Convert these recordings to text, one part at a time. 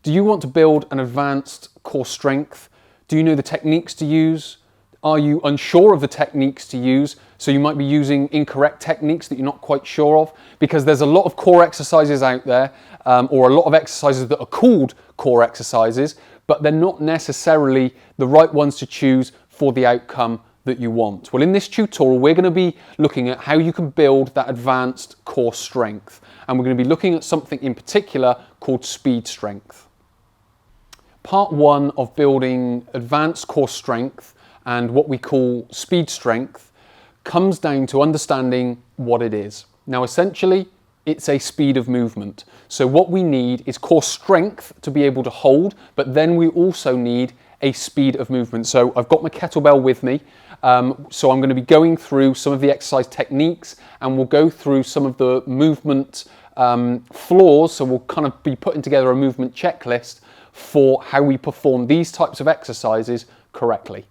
Do you want to build an advanced core strength? Do you know the techniques to use? Are you unsure of the techniques to use? So you might be using incorrect techniques that you're not quite sure of, because there's a lot of core exercises out there, or a lot of exercises that are called core exercises, but they're not necessarily the right ones to choose for the outcome that you want. Well, in this tutorial, we're going to be looking at how you can build that advanced core strength. And we're going to be looking at something in particular called speed strength. Part one of building advanced core strength and what we call speed strength comes down to understanding what it is. Now, essentially, it's a speed of movement. So what we need is core strength to be able to hold, but then we also need a speed of movement. So I've got my kettlebell with me. So I'm going to be going through some of the exercise techniques, and we'll go through some of the movement flaws. So we'll kind of be putting together a movement checklist for how we perform these types of exercises correctly.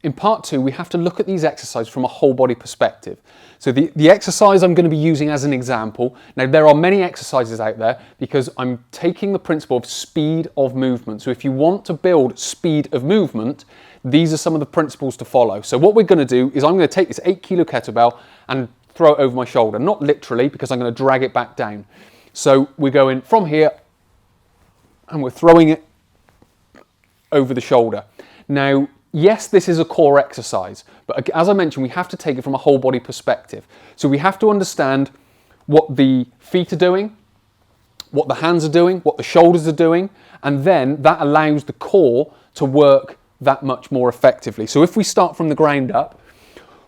In part two, we have to look at these exercises from a whole body perspective. So the exercise I'm going to be using as an example, now there are many exercises out there because I'm taking the principle of speed of movement. So if you want to build speed of movement, these are some of the principles to follow. So what we're going to do is I'm going to take this 8 kilo kettlebell and throw it over my shoulder. Not literally, because I'm going to drag it back down. So we're going from here and we're throwing it over the shoulder. Now, yes, this is a core exercise, but as I mentioned, we have to take it from a whole body perspective. So we have to understand what the feet are doing, what the hands are doing, what the shoulders are doing, and then that allows the core to work that much more effectively. So if we start from the ground up,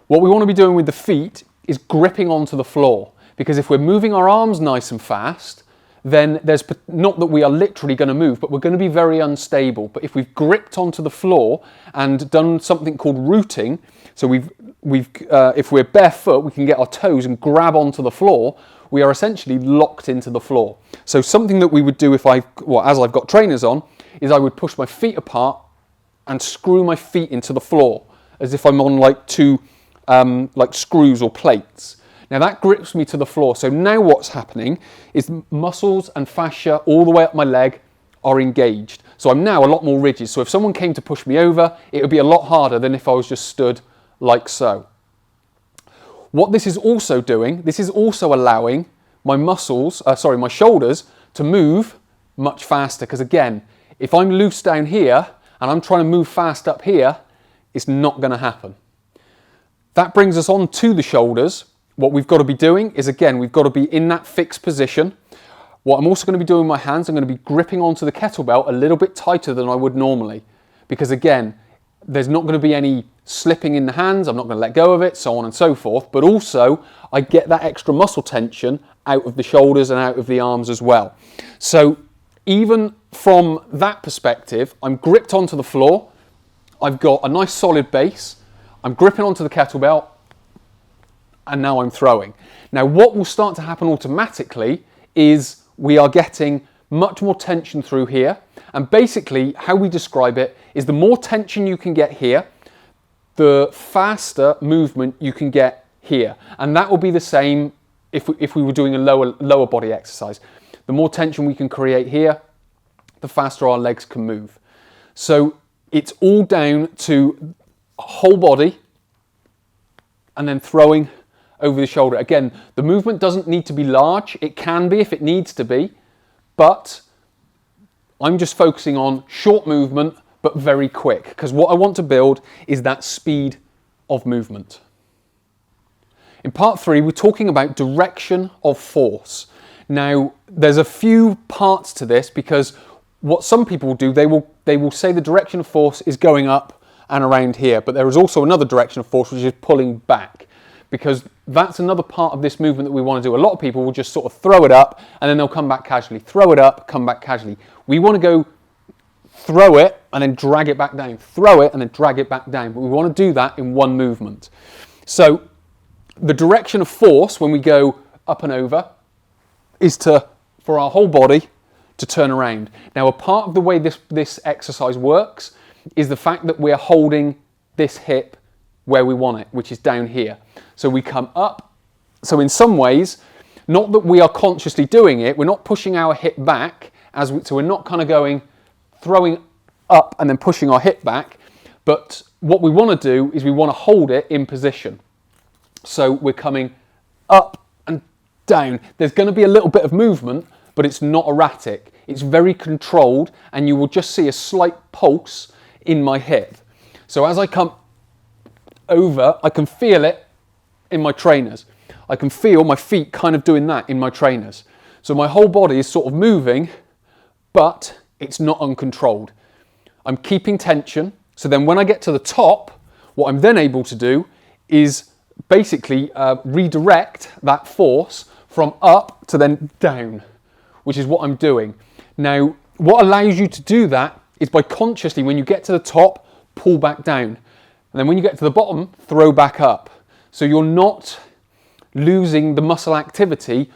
what we want to be doing with the feet is gripping onto the floor, because if we're moving our arms nice and fast, then there's not that we are literally going to move, but we're going to be very unstable. But if we've gripped onto the floor and done something called rooting, so if we're barefoot, we can get our toes and grab onto the floor. We are essentially locked into the floor. So something that we would do as I've got trainers on, is I would push my feet apart and screw my feet into the floor as if I'm on like two like screws or plates. Now that grips me to the floor. So now what's happening is muscles and fascia all the way up my leg are engaged. So I'm now a lot more rigid. So if someone came to push me over, it would be a lot harder than if I was just stood like so. What this is also doing, this is also allowing my my shoulders to move much faster. Because again, if I'm loose down here and I'm trying to move fast up here, it's not going to happen. That brings us on to the shoulders. What we've got to be doing is, again, we've got to be in that fixed position. What I'm also going to be doing with my hands, I'm going to be gripping onto the kettlebell a little bit tighter than I would normally. Because again, there's not going to be any slipping in the hands, I'm not going to let go of it, so on and so forth. But also, I get that extra muscle tension out of the shoulders and out of the arms as well. So even from that perspective, I'm gripped onto the floor, I've got a nice solid base, I'm gripping onto the kettlebell, and now I'm throwing. Now what will start to happen automatically is we are getting much more tension through here, and basically how we describe it is the more tension you can get here, the faster movement you can get here. And that will be the same if we were doing a lower body exercise. The more tension we can create here, the faster our legs can move. So it's all down to whole body and then throwing over the shoulder. Again, the movement doesn't need to be large. It can be if it needs to be, but I'm just focusing on short movement, but very quick, because what I want to build is that speed of movement. In part three, we're talking about direction of force. Now, there's a few parts to this, because what some people will do, they will say the direction of force is going up and around here, but there is also another direction of force which is pulling back, because that's another part of this movement that we want to do. A lot of people will just sort of throw it up and then they'll come back casually, throw it up, come back casually. We want to go throw it and then drag it back down, throw it and then drag it back down, but we want to do that in one movement. So the direction of force when we go up and over is for our whole body to turn around. Now, a part of the way this exercise works is the fact that we're holding this hip where we want it, which is down here. So we come up. So in some ways, not that we are consciously doing it, we're not pushing our hip back So we're not kind of going, throwing up and then pushing our hip back, but what we want to do is we want to hold it in position. So we're coming up and down. There's going to be a little bit of movement, but it's not erratic. It's very controlled, and you will just see a slight pulse in my hip. So as I come over, I can feel it in my trainers. I can feel my feet kind of doing that in my trainers. So my whole body is sort of moving, but it's not uncontrolled. I'm keeping tension. So then when I get to the top, what I'm then able to do is basically redirect that force from up to then down, which is what I'm doing. Now, what allows you to do that is by consciously, when you get to the top, pull back down. And then when you get to the bottom, throw back up. So you're not losing the muscle activity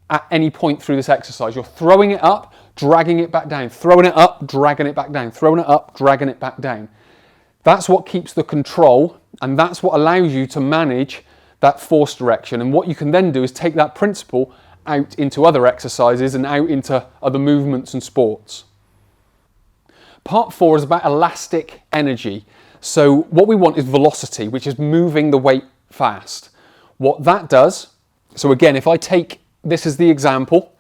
at any point through this exercise. You're throwing it up, dragging it back down, throwing it up, dragging it back down, throwing it up, dragging it back down. That's what keeps the control, and that's what allows you to manage that force direction. And what you can then do is take that principle out into other exercises and out into other movements and sports. Part 4 is about elastic energy. So what we want is velocity, which is moving the weight fast. What that does, so again, if I take this as the example,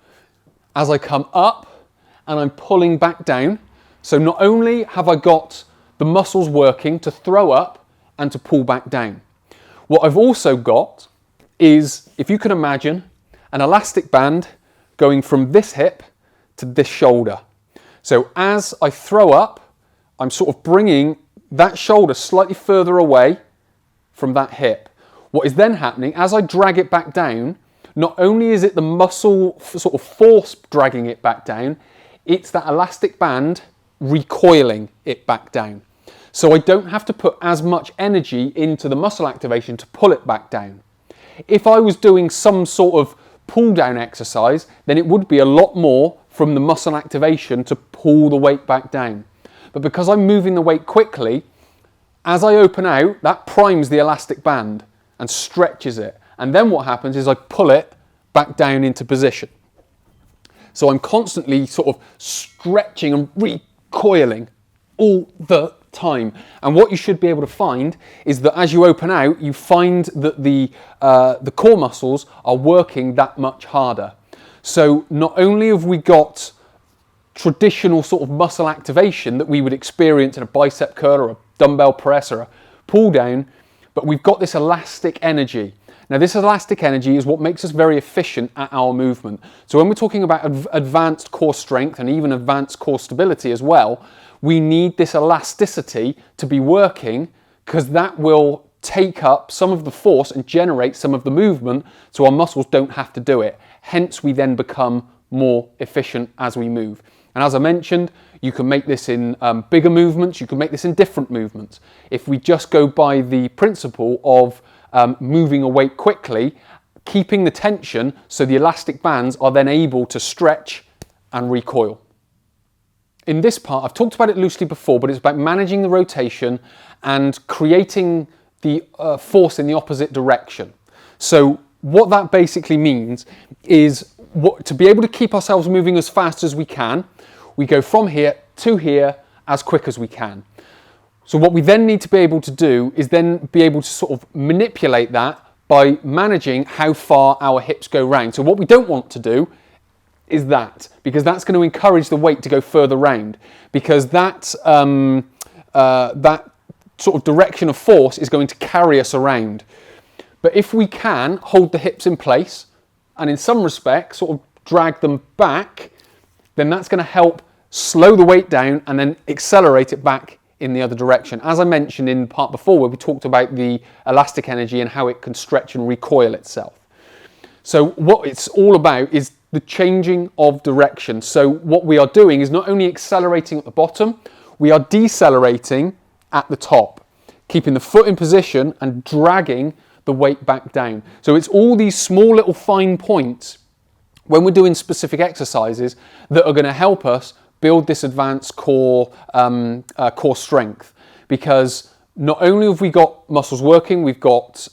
as I come up and I'm pulling back down, so not only have I got the muscles working to throw up and to pull back down, what I've also got is, if you can imagine, an elastic band going from this hip to this shoulder. So as I throw up, I'm sort of bringing that shoulder slightly further away from that hip. What is then happening, as I drag it back down, not only is it the muscle sort of force dragging it back down, it's that elastic band recoiling it back down. So I don't have to put as much energy into the muscle activation to pull it back down. If I was doing some sort of pull down exercise, then it would be a lot more from the muscle activation to pull the weight back down. But because I'm moving the weight quickly, as I open out, that primes the elastic band and stretches it. And then what happens is I pull it back down into position. So I'm constantly sort of stretching and recoiling all the time. And what you should be able to find is that as you open out, you find that the core muscles are working that much harder. So not only have we got traditional sort of muscle activation that we would experience in a bicep curl or a dumbbell press or a pull down, but we've got this elastic energy. Now this elastic energy is what makes us very efficient at our movement. So when we're talking about advanced core strength and even advanced core stability as well, we need this elasticity to be working, because that will take up some of the force and generate some of the movement, so our muscles don't have to do it. Hence we then become more efficient as we move. And as I mentioned, you can make this in bigger movements, you can make this in different movements. If we just go by the principle of moving a weight quickly, keeping the tension so the elastic bands are then able to stretch and recoil. In this part, I've talked about it loosely before, but it's about managing the rotation and creating the force in the opposite direction. So what that basically means is to be able to keep ourselves moving as fast as we can, we go from here to here as quick as we can. So what we then need to be able to do is then be able to sort of manipulate that by managing how far our hips go round. So what we don't want to do is that, because that's going to encourage the weight to go further round, because that that sort of direction of force is going to carry us around. But if we can hold the hips in place and in some respects sort of drag them back, then that's going to help slow the weight down and then accelerate it back in the other direction. As I mentioned in part before, where we talked about the elastic energy and how it can stretch and recoil itself. So what it's all about is the changing of direction. So what we are doing is not only accelerating at the bottom, we are decelerating at the top, keeping the foot in position and dragging the weight back down. So it's all these small little fine points when we're doing specific exercises that are going to help us build this advanced core strength. Because not only have we got muscles working, we've got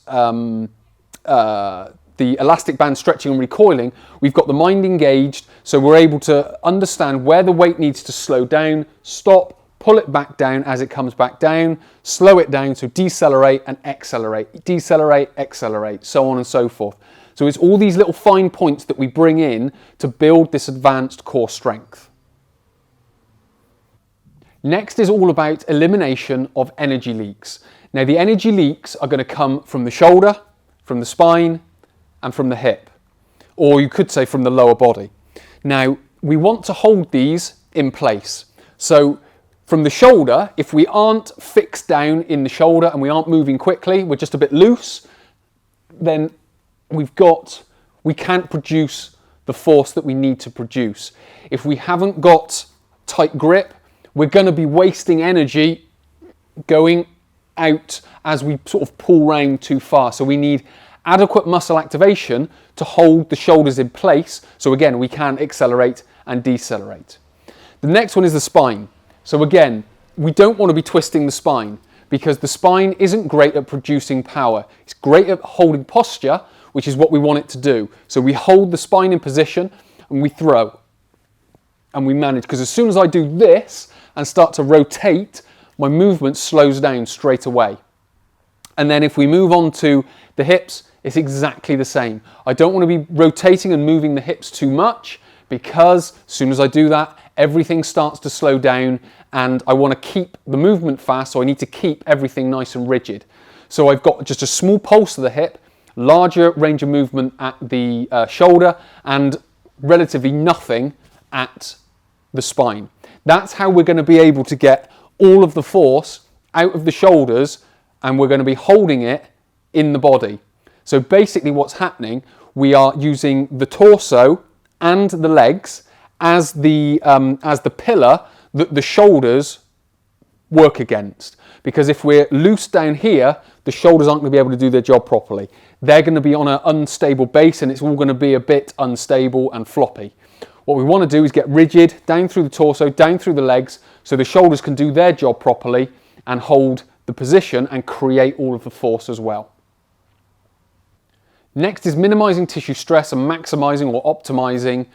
the elastic band stretching and recoiling, we've got the mind engaged, so we're able to understand where the weight needs to slow down, stop, pull it back down as it comes back down, slow it down, so decelerate and accelerate, decelerate, accelerate, so on and so forth. So it's all these little fine points that we bring in to build this advanced core strength. Next is all about elimination of energy leaks. Now the energy leaks are going to come from the shoulder, from the spine, and from the hip, or you could say from the lower body. Now we want to hold these in place. So from the shoulder, if we aren't fixed down in the shoulder and we aren't moving quickly, we're just a bit loose, then we can't produce the force that we need to produce. If we haven't got tight grip, we're going to be wasting energy going out as we sort of pull round too far. So we need adequate muscle activation to hold the shoulders in place. So again, we can accelerate and decelerate. The next one is the spine. So again, we don't want to be twisting the spine because the spine isn't great at producing power. It's great at holding posture, which is what we want it to do. So we hold the spine in position and we throw and we manage, because as soon as I do this and start to rotate, my movement slows down straight away. And then if we move on to the hips, it's exactly the same. I don't want to be rotating and moving the hips too much, because as soon as I do that, everything starts to slow down and I want to keep the movement fast, so I need to keep everything nice and rigid. So I've got just a small pulse to the hip, larger range of movement at the shoulder, and relatively nothing at the spine. That's how we're going to be able to get all of the force out of the shoulders, and we're going to be holding it in the body. So basically what's happening, we are using the torso and the legs as the pillar that the shoulders work against. Because if we're loose down here, the shoulders aren't going to be able to do their job properly. They're going to be on an unstable base and it's all going to be a bit unstable and floppy. What we want to do is get rigid down through the torso, down through the legs, so the shoulders can do their job properly and hold the position and create all of the force as well. Next is minimizing tissue stress and maximizing or optimizing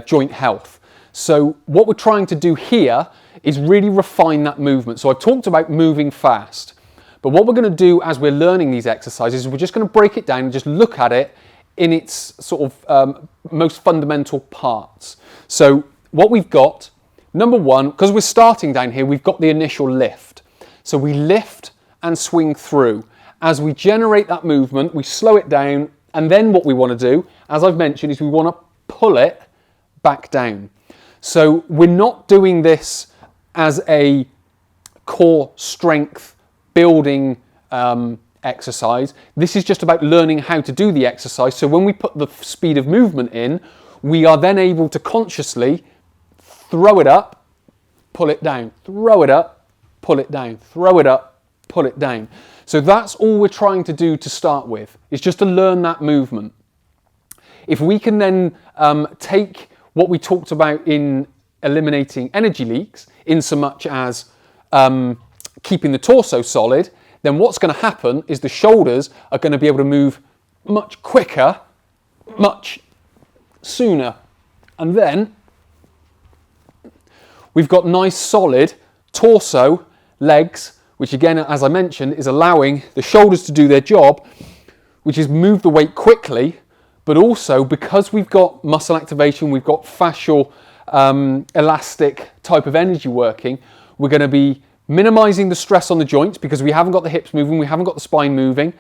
joint health. So what we're trying to do here is really refine that movement. So I've talked about moving fast, but what we're going to do as we're learning these exercises is we're just going to break it down and just look at it in its sort of most fundamental parts. So what we've got, number one, because we're starting down here, we've got the initial lift. So we lift and swing through. As we generate that movement, we slow it down, and then what we want to do, as I've mentioned, is we want to pull it back down. So we're not doing this as a core strength building exercise. This is just about learning how to do the exercise. So when we put the speed of movement in, we are then able to consciously throw it up, pull it down, throw it up, pull it down, throw it up, pull it down. So that's all we're trying to do to start with, is just to learn that movement. If we can then take what we talked about in eliminating energy leaks, in so much as keeping the torso solid, then what's going to happen is the shoulders are going to be able to move much quicker, much sooner. And then we've got nice solid torso, legs, which again, as I mentioned, is allowing the shoulders to do their job, which is move the weight quickly, but also because we've got muscle activation, we've got fascial, elastic type of energy working, we're going to be minimizing the stress on the joints because we haven't got the hips moving, we haven't got the spine moving.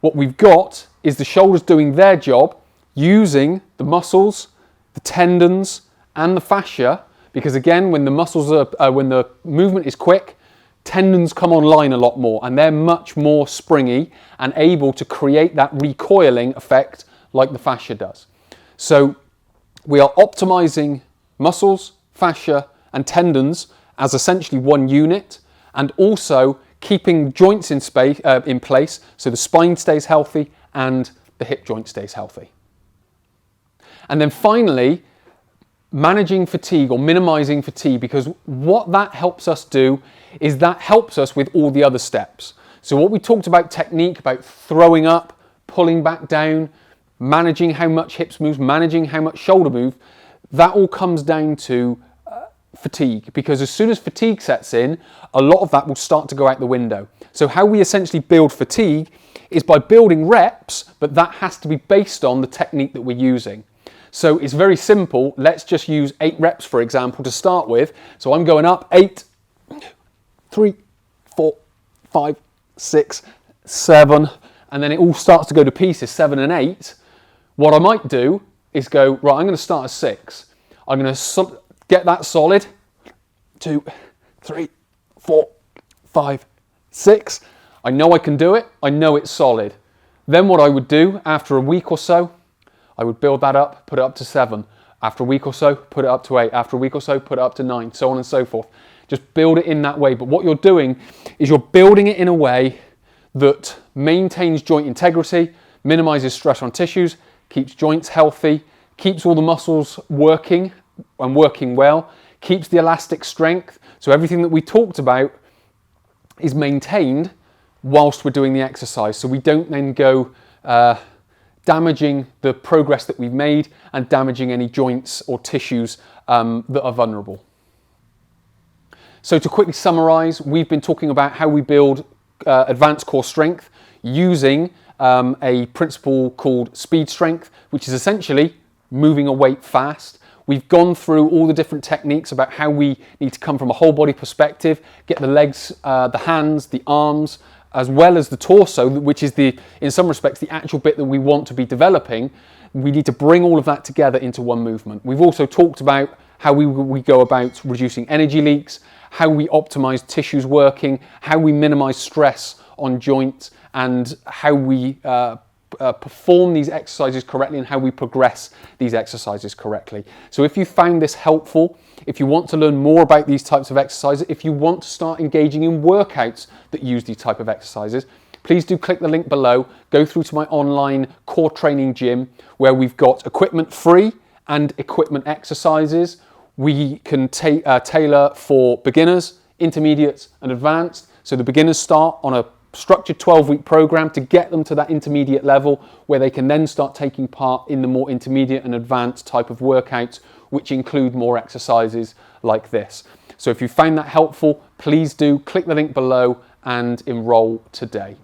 What we've got is the shoulders doing their job using the muscles, the tendons, and the fascia, because again, when the muscles are, when the movement is quick, tendons come online a lot more and they're much more springy and able to create that recoiling effect like the fascia does. So we are optimizing muscles, fascia, and tendons as essentially one unit, and also keeping joints in place so the spine stays healthy and the hip joint stays healthy. And then finally, managing fatigue or minimizing fatigue, because what that helps us do is that helps us with all the other steps. So what we talked about technique, about throwing up, pulling back down, managing how much hips moves, managing how much shoulder move, that all comes down to fatigue, because as soon as fatigue sets in, a lot of that will start to go out the window. So how we essentially build fatigue is by building reps, but that has to be based on the technique that we're using. So it's very simple. Let's just use 8 reps, for example, to start with. So I'm going up 8, 3, 4, 5, 6, 7, and then it all starts to go to pieces, 7 and 8. What I might do is go, right, I'm going to start at 6. I'm going to get that solid. 2, 3, 4, 5, 6. I know I can do it. I know it's solid. Then what I would do after a week or so, I would build that up, put it up to 7. After a week or so, put it up to 8. After a week or so, put it up to 9, so on and so forth. Just build it in that way. But what you're doing is you're building it in a way that maintains joint integrity, minimizes stress on tissues, keeps joints healthy, keeps all the muscles working and working well, keeps the elastic strength. So everything that we talked about is maintained whilst we're doing the exercise. So we don't then go damaging the progress that we've made and damaging any joints or tissues that are vulnerable. So to quickly summarize, we've been talking about how we build advanced core strength using a principle called speed strength, which is essentially moving a weight fast. We've gone through all the different techniques about how we need to come from a whole body perspective, get the legs, the hands, the arms, as well as the torso, which is in some respects, the actual bit that we want to be developing. We need to bring all of that together into one movement. We've also talked about how we go about reducing energy leaks, how we optimize tissues working, how we minimize stress on joints, and how we perform these exercises correctly and how we progress these exercises correctly. So if you found this helpful, if you want to learn more about these types of exercises, if you want to start engaging in workouts that use these type of exercises, please do click the link below, go through to my online core training gym where we've got equipment free and equipment exercises. We can tailor for beginners, intermediates and advanced. So the beginners start on a structured 12-week program to get them to that intermediate level where they can then start taking part in the more intermediate and advanced type of workouts, which include more exercises like this. So if you found that helpful, please do click the link below and enroll today.